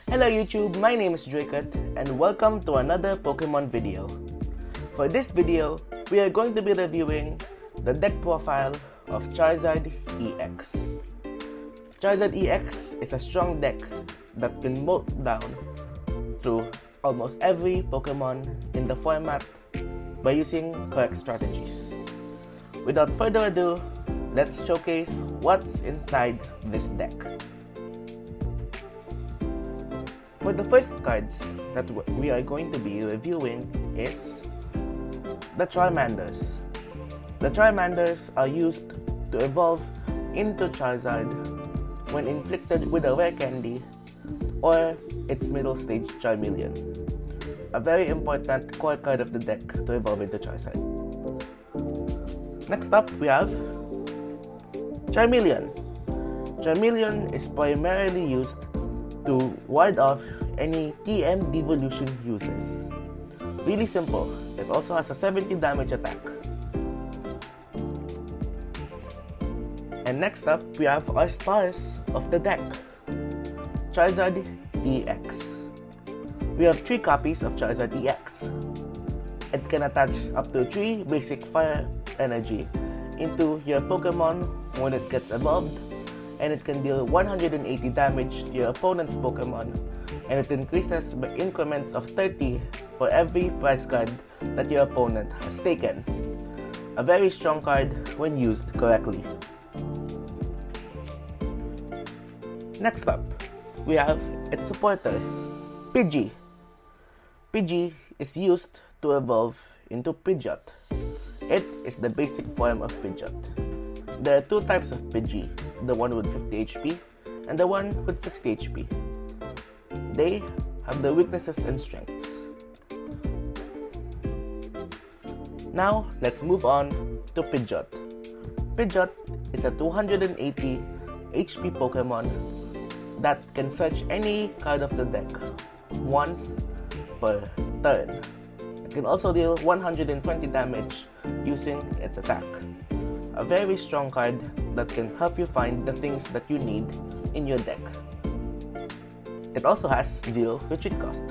Hello YouTube, my name is Drakeuth and welcome to another Pokemon video. For this video, we are going to be reviewing the deck profile of Charizard EX. Charizard EX is a strong deck that can mold down through almost every Pokemon in the format by using correct strategies. Without further ado, let's showcase what's inside this deck. For the first cards that we are going to be reviewing is the Charmanders. The Charmanders are used to evolve into Charizard when inflicted with a rare candy or its middle stage Charmeleon. A very important core card of the deck to evolve into Charizard. Next up, we have Charmeleon. Charmeleon is primarily used to ward off any TM Devolution users. Really simple. It also has a 70 damage attack. And next up, we have our stars of the deck. Charizard EX. We have 3 copies of Charizard EX. It can attach up to 3 basic fire energy into your Pokemon when it gets evolved, and it can deal 180 damage to your opponent's Pokemon, and it increases by increments of 30 for every prize card that your opponent has taken. A very strong card when used correctly. Next up, we have its supporter, Pidgey. Pidgey is used to evolve into Pidgeot. It is the basic form of Pidgeot. There are 2 types of Pidgey, the one with 50 HP and the one with 60 HP. They have their weaknesses and strengths. Now, let's move on to Pidgeot. Pidgeot is a 280 HP Pokemon that can search any card of the deck once per turn. It can also deal 120 damage using its attack. A very strong card that can help you find the things that you need in your deck. It also has 0 retreat cost.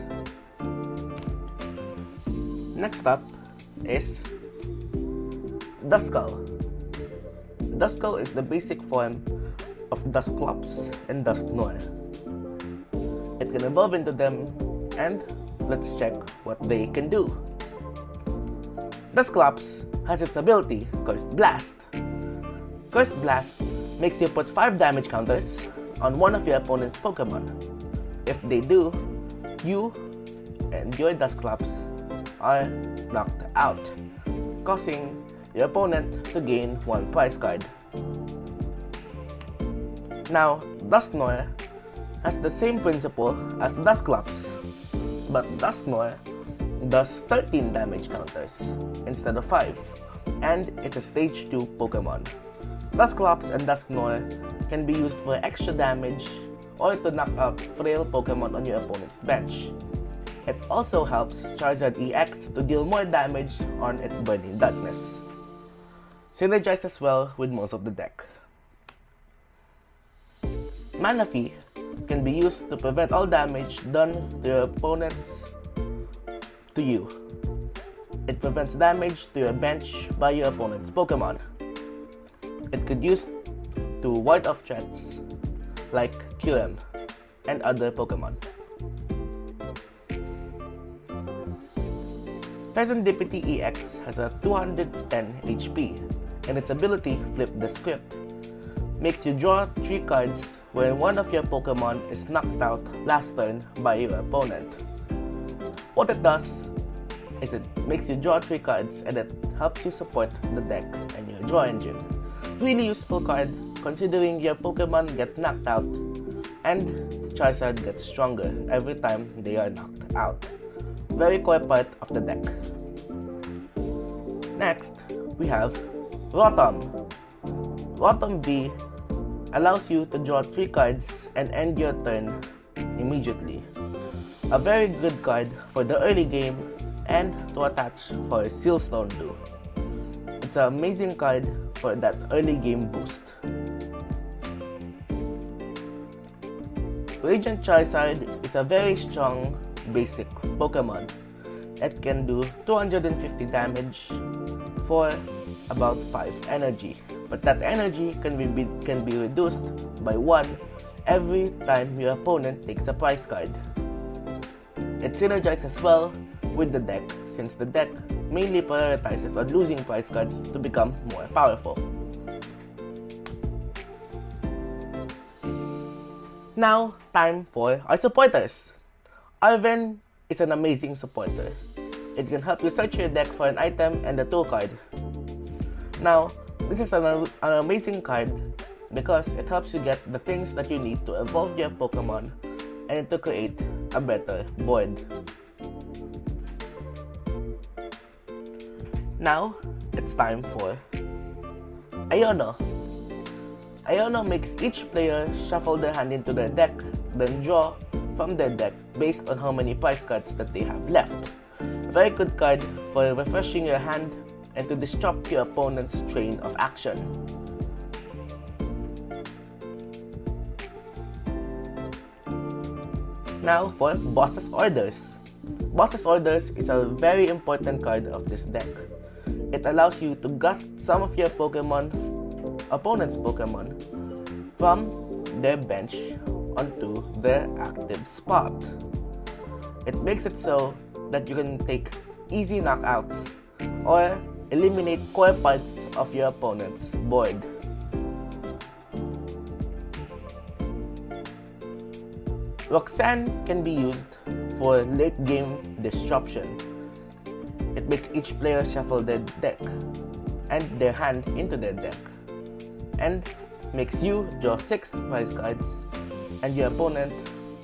Next up is Duskull. Duskull is the basic form of Dusclops and Dusknoir. It can evolve into them, and let's check what they can do. Dusclops has its ability, Cursed Blast. Cursed Blast makes you put 5 damage counters on one of your opponent's Pokemon. If they do, you and your Dusclops are knocked out, causing your opponent to gain 1 prize card. Now, Dusknoir has the same principle as Dusclops, but Dusknoir does 13 damage counters instead of 5, and it's a stage 2 Pokemon. Dusclops and Dusknoir can be used for extra damage or to knock out frail Pokemon on your opponent's bench. It also helps Charizard EX to deal more damage on its Burning Darkness. Synergizes well with most of the deck. Manaphy can be used to prevent all damage done to your opponents to you. It prevents damage to your bench by your opponent's Pokemon. It could use to ward off threats like QM and other Pokemon. Fezandipiti EX has a 210 HP, and its ability, Flip the Script, makes you draw 3 cards when one of your Pokemon is knocked out last turn by your opponent. What it does is it makes you draw 3 cards, and it helps you support the deck and your draw engine. Really useful card considering your Pokemon get knocked out and Charizard gets stronger every time they are knocked out. Very core part of the deck. Next, we have Rotom. Rotom V allows you to draw 3 cards and end your turn immediately. A very good card for the early game and to attach for Sealstone too. It's an amazing card for that early game boost. Radiant Charizard is a very strong basic Pokemon. It can do 250 damage for about 5 energy, but that energy can be reduced by 1 every time your opponent takes a prize card. It synergizes well with the deck since the deck mainly prioritizes on losing prize cards to become more powerful. Now, time for our supporters. Arven is an amazing supporter. It can help you search your deck for an item and a tool card. Now, this is an amazing card because it helps you get the things that you need to evolve your Pokemon and to create a better board. Now, it's time for Iono. Iono makes each player shuffle their hand into their deck, then draw from their deck based on how many prize cards that they have left. A very good card for refreshing your hand and to disrupt your opponent's train of action. Now for Boss's Orders. Boss's Orders is a very important card of this deck. It allows you to gust some of your opponent's Pokemon from their bench onto their active spot. It makes it so that you can take easy knockouts or eliminate core parts of your opponent's board. Roxanne can be used for late game disruption. It makes each player shuffle their deck and their hand into their deck, and makes you draw 6 prize cards and your opponent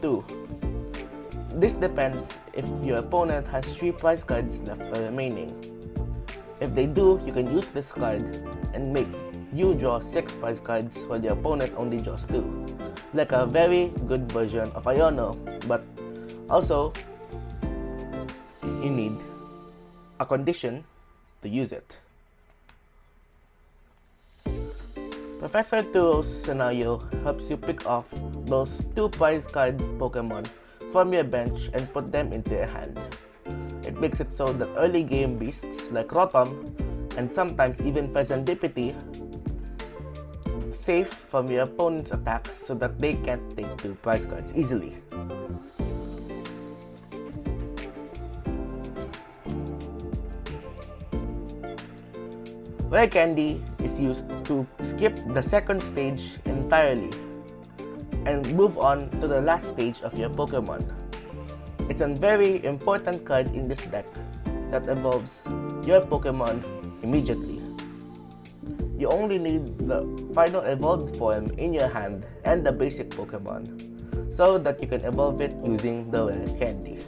2. This depends if your opponent has 3 prize cards left remaining. If they do, you can use this card and make you draw 6 prize cards while your opponent only draws 2. Like a very good version of Iono, but also you need a condition to use it. Professor Turo's scenario helps you pick off those 2 prize card Pokemon from your bench and put them into your hand. It makes it so that early game beasts like Rotom and sometimes even Fezandipiti safe from your opponent's attacks so that they can't take 2 prize cards easily. Rare Candy is used to skip the second stage entirely and move on to the last stage of your Pokemon. It's a very important card in this deck that evolves your Pokemon immediately. You only need the final evolved form in your hand and the basic Pokemon so that you can evolve it using the Rare Candy.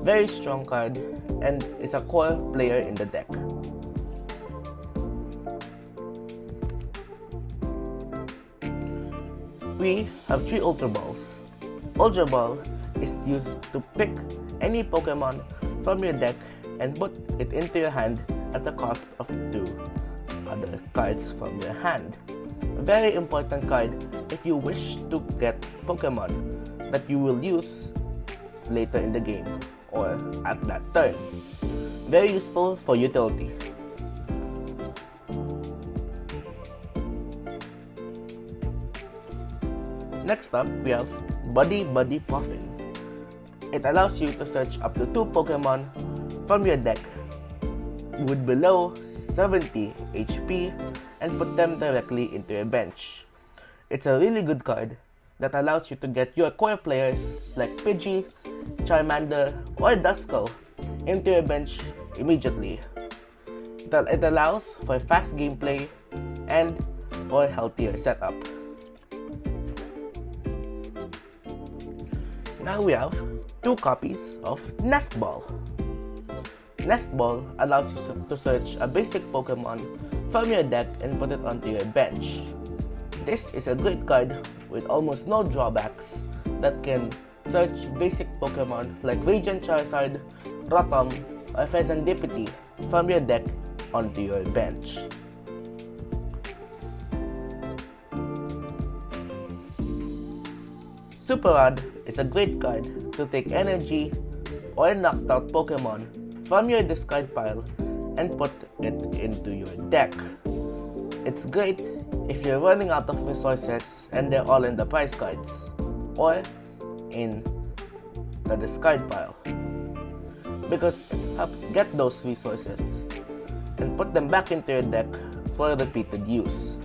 Very strong card and is a core player in the deck. We have 3 Ultra Balls. Ultra Ball is used to pick any Pokemon from your deck and put it into your hand at the cost of 2 other cards from your hand. A very important card if you wish to get Pokemon that you will use later in the game or at that turn. Very useful for utility. Next up, we have Buddy Puffin. It allows you to search up to 2 Pokemon from your deck with below 70 HP and put them directly into your bench. It's a really good card that allows you to get your core players like Pidgey, Charmander, or Duskull into your bench immediately. It allows for fast gameplay and for healthier setup. Now we have 2 copies of Nest Ball. Nest Ball allows you to search a basic Pokemon from your deck and put it onto your bench. This is a great card with almost no drawbacks that can search basic Pokemon like Radiant Charizard, Rotom, or Fezandipiti from your deck onto your bench. Super Rod is a great card to take energy or knocked out Pokemon from your discard pile and put it into your deck. It's great if you're running out of resources and they're all in the prize cards or in the discard pile, because it helps get those resources and put them back into your deck for repeated use.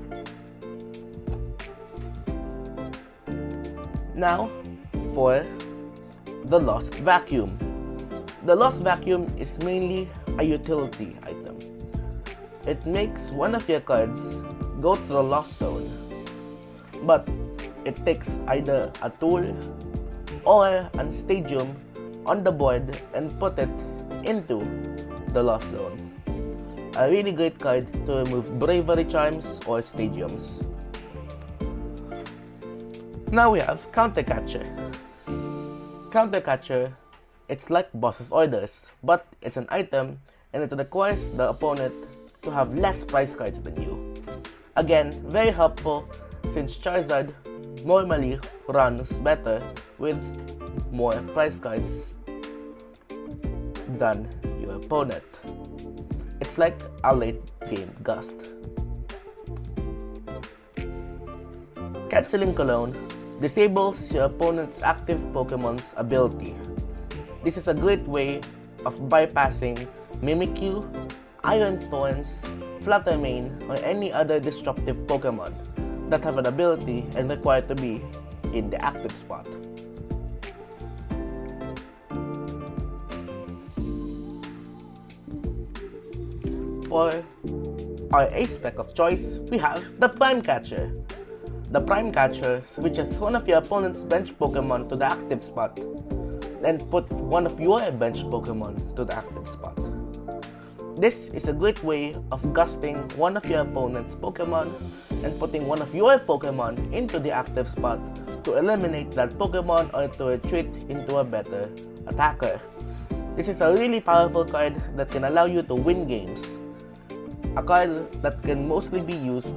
Now, for the Lost Vacuum. The Lost Vacuum is mainly a utility item. It makes one of your cards go to the Lost Zone, but it takes either a tool or a stadium on the board and put it into the Lost Zone. A really great card to remove Bravery Charms or Stadiums. Now we have Counter Catcher. Counter Catcher, it's like Boss's Orders, but it's an item and it requires the opponent to have less prize cards than you. Again, very helpful since Charizard normally runs better with more prize cards than your opponent. It's like a late game Gust. Canceling Cologne disables your opponent's active Pokemon's ability. This is a great way of bypassing Mimikyu, Iron Thorns, Fluttermane, or any other destructive Pokemon that have an ability and require to be in the active spot. For our ace spec of choice, we have the Prime Catcher. The Prime Catcher switches one of your opponent's bench Pokemon to the active spot, then put one of your bench Pokemon to the active spot. This is a great way of gusting one of your opponent's Pokemon and putting one of your Pokemon into the active spot to eliminate that Pokemon or to retreat into a better attacker. This is a really powerful card that can allow you to win games. A card that can mostly be used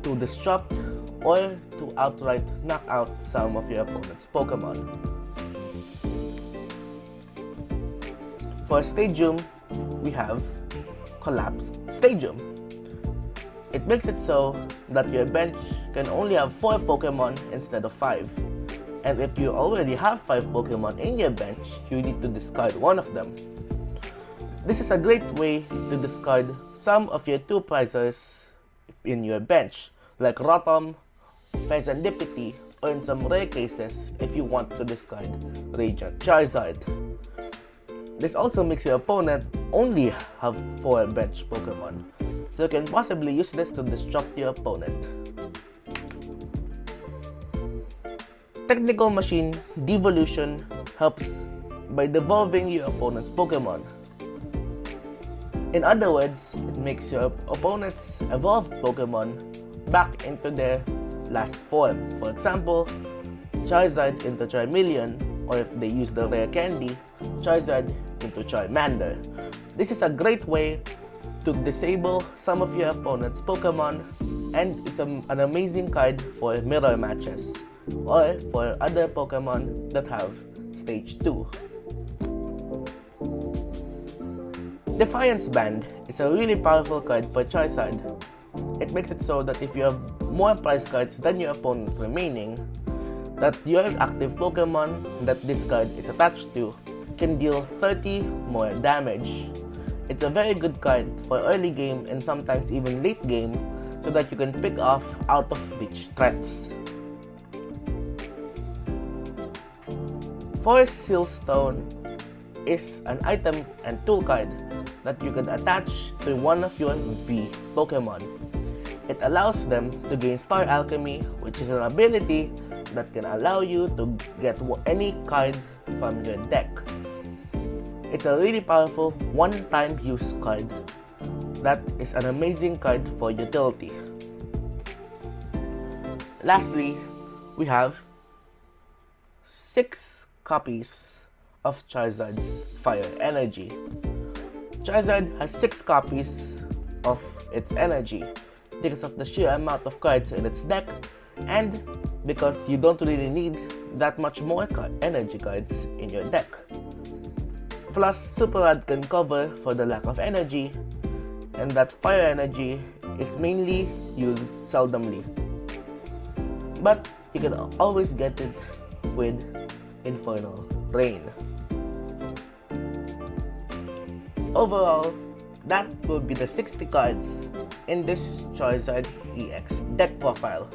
to disrupt or to outright knock out some of your opponent's Pokemon. For Stadium, we have Collapsed Stadium. It makes it so that your bench can only have 4 Pokemon instead of 5. And if you already have 5 Pokemon in your bench, you need to discard one of them. This is a great way to discard some of your 2 prizes in your bench, like Rotom, Fezandipiti, or in some rare cases if you want to discard Radiant Charizard. This also makes your opponent only have 4 bench Pokemon, so you can possibly use this to disrupt your opponent. Technical Machine Devolution helps by devolving your opponent's Pokemon. In other words, it makes your opponent's evolved Pokemon back into their last form. For example, Charizard into Charmeleon, or if they use the rare candy, Charizard into Charmander. This is a great way to disable some of your opponent's Pokemon, and it's an amazing card for mirror matches or for other Pokemon that have Stage 2. Defiance Band is a really powerful card for Charizard. It makes it so that if you have more prize cards than your opponent's remaining, that your active Pokemon that this card is attached to can deal 30 more damage. It's a very good card for early game and sometimes even late game, so that you can pick off out of reach threats. For Sealstone is an item and tool card that you can attach to one of your V Pokemon. It allows them to gain Star Alchemy, which is an ability that can allow you to get any card from your deck. It's a really powerful one-time use card that is an amazing card for utility. Lastly, we have 6 copies of Charizard's Fire Energy. Charizard has 6 copies of its energy because of the sheer amount of cards in its deck, and because you don't really need that much more energy cards in your deck. Plus, Super Rod can cover for the lack of energy, and that fire energy is mainly used seldomly. But you can always get it with Infernal Rain. Overall, that will be the 60 cards in this Charizard EX deck profile.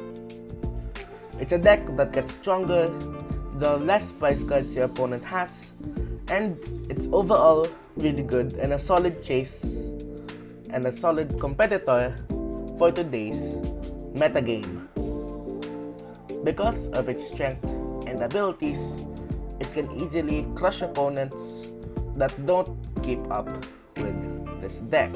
It's a deck that gets stronger the less price cards your opponent has, and it's overall really good and a solid chase and a solid competitor for today's metagame. Because of its strength and abilities, it can easily crush opponents that don't keep up with this deck.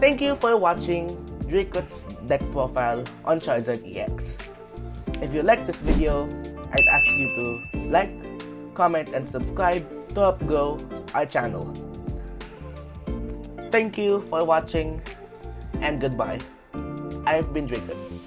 Thank you for watching Drakeuth's deck profile on Charizard EX. If you like this video, I'd ask you to like, comment, and subscribe to help grow our channel. Thank you for watching, and goodbye. I've been Drakeuth.